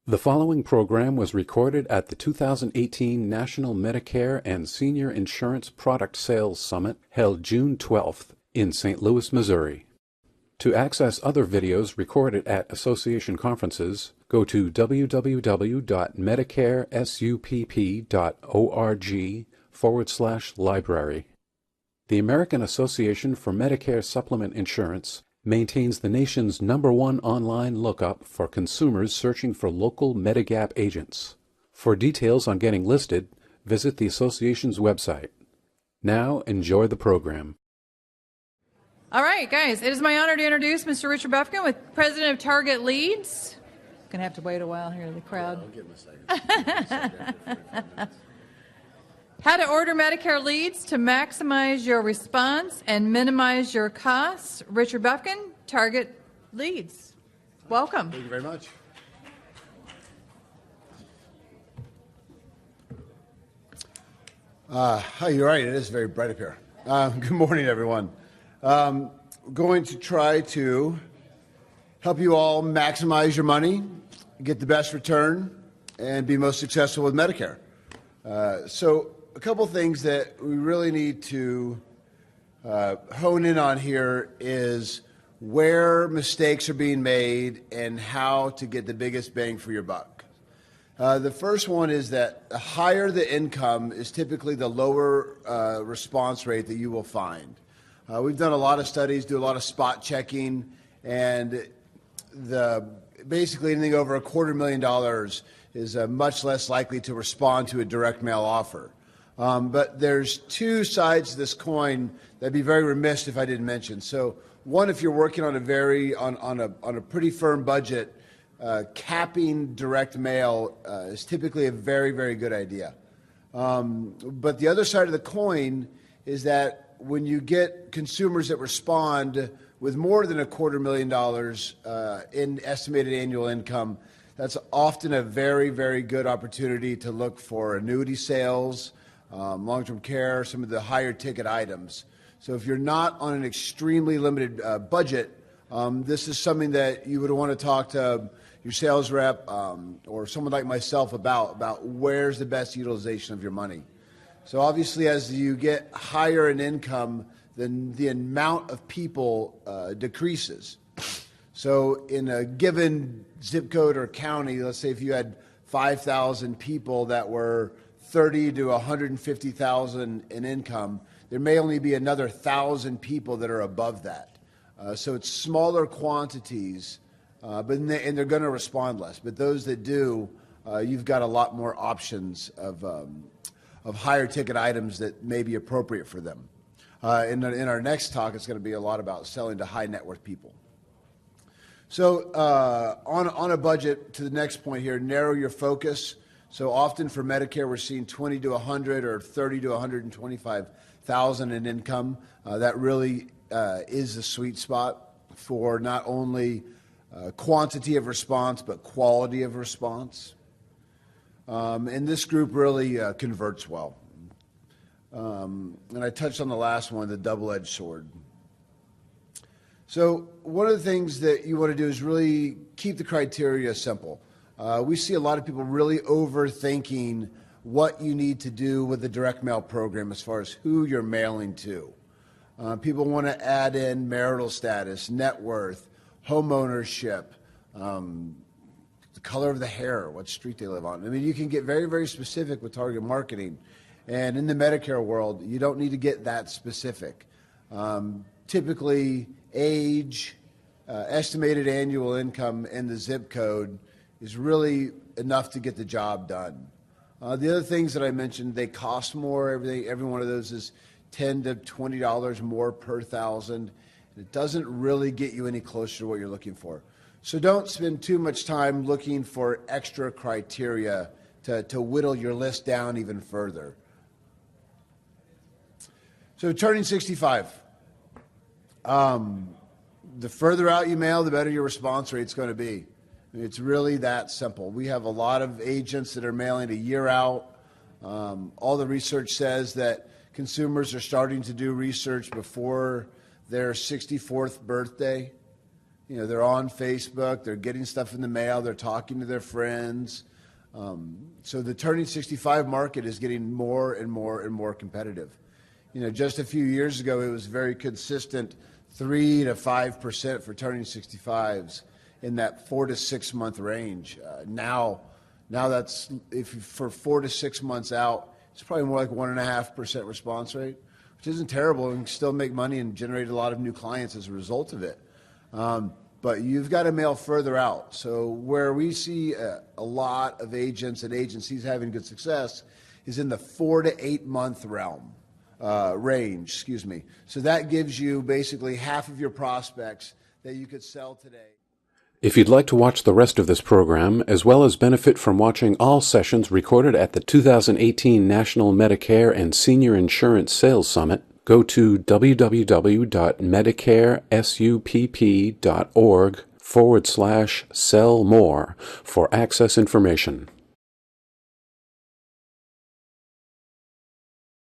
The following program was recorded at the 2018 National Medicare and Senior Insurance Product Sales Summit held June 12th in St. Louis, Missouri. To access other videos recorded at association conferences, go to www.medicaresupp.org/library. The American Association for Medicare Supplement Insurance maintains the nation's #1 online lookup for consumers searching for local Medigap agents. For details on getting listed, visit the association's website. Now, enjoy the program. All right, guys, it is my honor to introduce Mr. Richard Buffkin, with President of Target Leads. Gonna have to wait a while here in the crowd. I'll give him a second. How to order Medicare leads to maximize your response and minimize your costs. Richard Buffkin, Target Leads. Welcome. Thank you very much. You're right. It is very bright up here. Good morning, everyone. Going to try to help you all maximize your money, get the best return, and be most successful with Medicare. So a couple things that we really need to hone in on here is where mistakes are being made and how to get the biggest bang for your buck. The first one is that the higher the income is typically the lower response rate that you will find. We've done a lot of studies, do a lot of spot checking, and basically anything over $250,000 is much less likely to respond to a direct mail offer. But there's two sides to this coin that'd be very remiss if I didn't mention. So one, if you're working on a pretty firm budget, capping direct mail is typically a very, very good idea. But the other side of the coin is that when you get consumers that respond with more than $250,000 in estimated annual income, that's often a very, very good opportunity to look for annuity sales, long-term care, some of the higher ticket items. So if you're not on an extremely limited budget, this is something that you would want to talk to your sales rep or someone like myself about where's the best utilization of your money. So obviously as you get higher in income, then the amount of people decreases. So in a given zip code or county, let's say if you had 5,000 people that were 30 to 150,000 in income, there may only be another 1,000 people that are above that. So it's smaller quantities, and they're going to respond less. But those that do, you've got a lot more options of higher ticket items that may be appropriate for them. In our next talk, it's going to be a lot about selling to high net worth people. So on a budget, to the next point here, narrow your focus. So often for Medicare, we're seeing 20 to 100 or 30 to 125,000 in income. That really is the sweet spot for not only quantity of response, but quality of response. And this group really converts well. And I touched on the last one, the double-edged sword. So one of the things that you want to do is really keep the criteria simple. We see a lot of people really overthinking what you need to do with the direct mail program as far as who you're mailing to. People want to add in marital status, net worth, home ownership, the color of the hair, what street they live on. I mean, you can get very, very specific with target marketing. And in the Medicare world, you don't need to get that specific. Typically, age, estimated annual income, and the zip code is really enough to get the job done. The other things that I mentioned, they cost more. Every one of those is $10 to $20 more per thousand. It doesn't really get you any closer to what you're looking for. So don't spend too much time looking for extra criteria to whittle your list down even further. So turning 65. The further out you mail, the better your response rate's going to be. It's really that simple. We have a lot of agents that are mailing a year out. All the research says that consumers are starting to do research before their 64th birthday. They're on Facebook, they're getting stuff in the mail, they're talking to their friends. So the turning 65 market is getting more and more and more competitive. Just a few years ago, it was very consistent, 3 to 5% for turning 65s in that 4 to 6 month range. Now that's for 4 to 6 months out, it's probably more like 1.5% response rate, which isn't terrible, and can still make money and generate a lot of new clients as a result of it. But you've got to mail further out. So where we see a lot of agents and agencies having good success is in the 4 to 8 month range. So that gives you basically half of your prospects that you could sell today. If you'd like to watch the rest of this program, as well as benefit from watching all sessions recorded at the 2018 National Medicare and Senior Insurance Sales Summit, go to www.medicaresupp.org/sell more for access information.